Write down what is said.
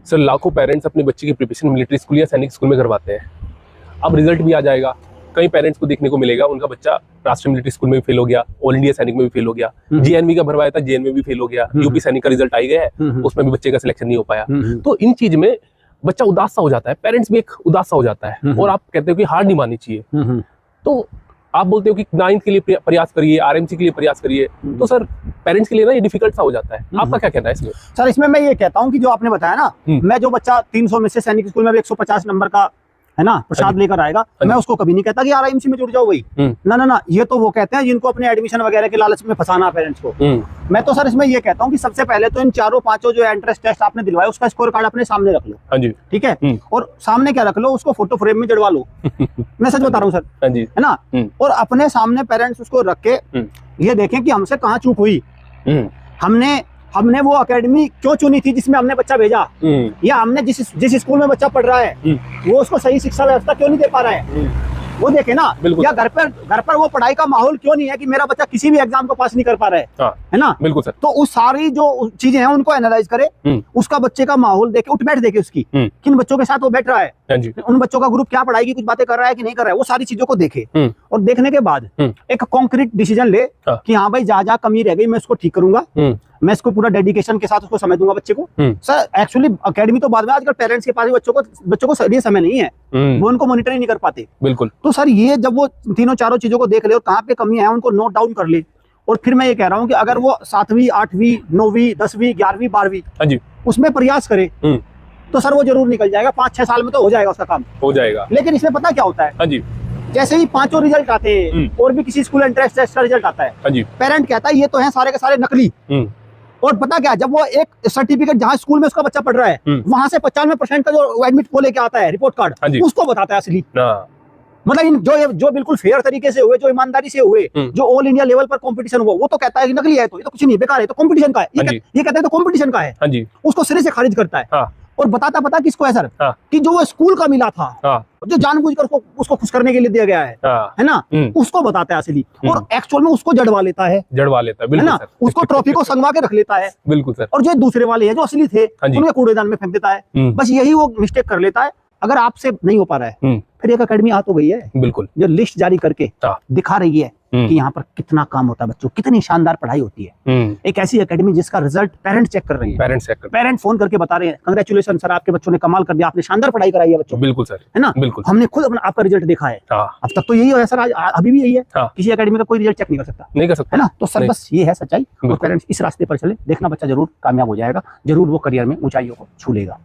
Sir लाखों parents अपने बच्चे की प्रिपरेशन मिलिट्री स्कूल या सैनिक स्कूल में करवाते हैं। अब रिजल्ट भी आ जाएगा, कई पेरेंट्स को देखने को मिलेगा उनका बच्चा राष्ट्रीय मिलिट्री स्कूल में भी फेल हो गया, ऑल इंडिया सैनिक में भी फेल हो गया, जेएनवी का भरवाया था जेएन में भी फेल हो गया, यूपी सैनिक का रिजल्ट आ गया है उसमें भी बच्चे का सिलेक्शन नहीं हो पाया। तो इन चीज में बच्चा उदास सा हो जाता है, पेरेंट्स भी एक उदास सा हो जाता है और आप कहते हो कि हार नहीं माननी चाहिए। तो आप बोलते हो कि 9th के लिए प्रयास करिए, आरएमसी के लिए प्रयास करिए, तो सर पेरेंट्स के लिए ना ये डिफिकल्ट सा हो जाता है। आपका क्या कहना है इसमें? सर इसमें मैं ये कहता हूँ कि जो आपने बताया ना, मैं जो बच्चा 300 में से सैनिक स्कूल में 150 नंबर का है ना प्रसाद लेकर आएगा, मैं उसको कभी नहीं कहता कि आरएमसी में जुड़ जाओ भाई। ना ना ना, ये तो वो कहते हैं जिनको अपने एडमिशन वगैरह के लालच में फंसाना पेरेंट्स को। मैं तो सर इसमें ये कहता हूँ कि सबसे पहले तो इन चारों पांचों जो एंट्रेंस टेस्ट आपने दिलवाया उसका स्कोर कार्ड अपने सामने रख लो। हाँ जी, ठीक है। और सामने क्या रख लो, उसको फोटो फ्रेम में जड़वा लो। मैं सच बता रहा हूँ सर, हाँ जी, है ना। और अपने सामने पेरेंट्स उसको रख के ये देखें कि हमसे कहाँ चूक हुई, हमने वो एकेडमी क्यों चुनी थी जिसमें हमने बच्चा भेजा, या हमने जिस स्कूल में बच्चा पढ़ रहा है वो उसको सही शिक्षा व्यवस्था क्यों नहीं दे पा रहा है, वो देखे ना। या घर पर वो पढ़ाई का माहौल क्यों नहीं है कि मेरा बच्चा किसी भी एग्जाम को पास नहीं कर पा रहा है ना। बिल्कुल सर। तो उस सारी जो चीजें हैं उनको एनालाइज करे, उसका बच्चे का माहौल देखे, उठ बैठ देखे उसकी, किन बच्चों के साथ वो बैठ रहा है, उन बच्चों का ग्रुप क्या पढ़ाई की कुछ बातें कर रहा है कि नहीं कर रहा है, वो सारी चीजों को देखे। और देखने के बाद एक कॉन्क्रीट डिसीजन ले कि हाँ भाई जहाँ कमी रह गई मैं उसको ठीक करूंगा, मैं इसको पूरा डेडिकेशन के साथ उसको समय दूंगा बच्चे को। सर एक्चुअली एकेडमी तो बाद में, आजकल पेरेंट्स के पास बच्चों को ये समय नहीं है, वो उनको मॉनिटर ही नहीं कर पाते। बिल्कुल। तो सर ये जब वो तीनों चारों चीजों को देख ले और कहाँ पे कमी है उनको नोट डाउन कर ले, और फिर मैं ये कह रहा हूँ कि अगर वो 7वीं 8वीं 9वीं 10वीं 11वीं 12वीं उसमें प्रयास करे तो सर वो जरूर निकल जाएगा, 5-6 साल में तो हो जाएगा उसका काम, हो जाएगा। लेकिन इसमें पता क्या होता है, जैसे ही 5 रिजल्ट आते हैं और भी किसी स्कूल एंट्रेंस टेस्ट का रिजल्ट आता है, पेरेंट कहता है ये तो है सारे के सारे नकली। और पता क्या, जब वो एक सर्टिफिकेट जहाँ स्कूल में उसका बच्चा पढ़ रहा है वहां से 95% का जो एडमिट को लेके आता है रिपोर्ट कार्ड, उसको बताता है असली। मतलब जो बिल्कुल फेयर तरीके से हुए, जो ईमानदारी से हुए, जो ऑल इंडिया लेवल पर कंपटीशन हुआ, वो तो कहता है कि नकली है, तो ये तो कुछ नहीं, बेकार है, तो कंपटीशन का है, ये कहता है तो कंपटीशन का है, उसको सिरे से खारिज करता है। और बताता पता किसको है सर, कि जो वो स्कूल का मिला था, जो जानबूझकर उसको खुश करने के लिए दिया गया है ना, उसको बताता है असली। और एक्चुअल में उसको जड़वा लेता है, है ना, उसको ट्रॉफी को संगवा के रख लेता है। बिल्कुल सर। और जो दूसरे वाले हैं जो असली थे उन्हें कूड़ेदान में फेंक देता है। बस यही वो मिस्टेक कर लेता है। अगर आपसे नहीं हो पा रहा है फिर एक एकेडमी आ तो गई है, बिल्कुल, जो लिस्ट जारी करके दिखा रही है कि यहाँ पर कितना काम होता है बच्चों, कितनी शानदार पढ़ाई होती है। एक ऐसी एकेडमी जिसका रिजल्ट पेरेंट्स चेक कर रहे हैं, पेरेंट फोन करके बता रहे हैं, कंग्रेचुलेशन सर, आपके बच्चों ने कमाल कर दिया, आपने शानदार पढ़ाई कराई है बच्चों। बिल्कुल सर, है ना। बिल्कुल, हमने खुद अपना आपका रिजल्ट देखा है। अब तक तो यही है सर, अभी भी यही है, किसी एकेडमी का कोई रिजल्ट चेक नहीं कर सकता, है ना। तो सर बस ये है सच्चाई, और पेरेंट्स इस रास्ते पर चले, देखना बच्चा जरूर कामयाब हो जाएगा, जरूर वो करियर में ऊंचाइयों को छू लेगा।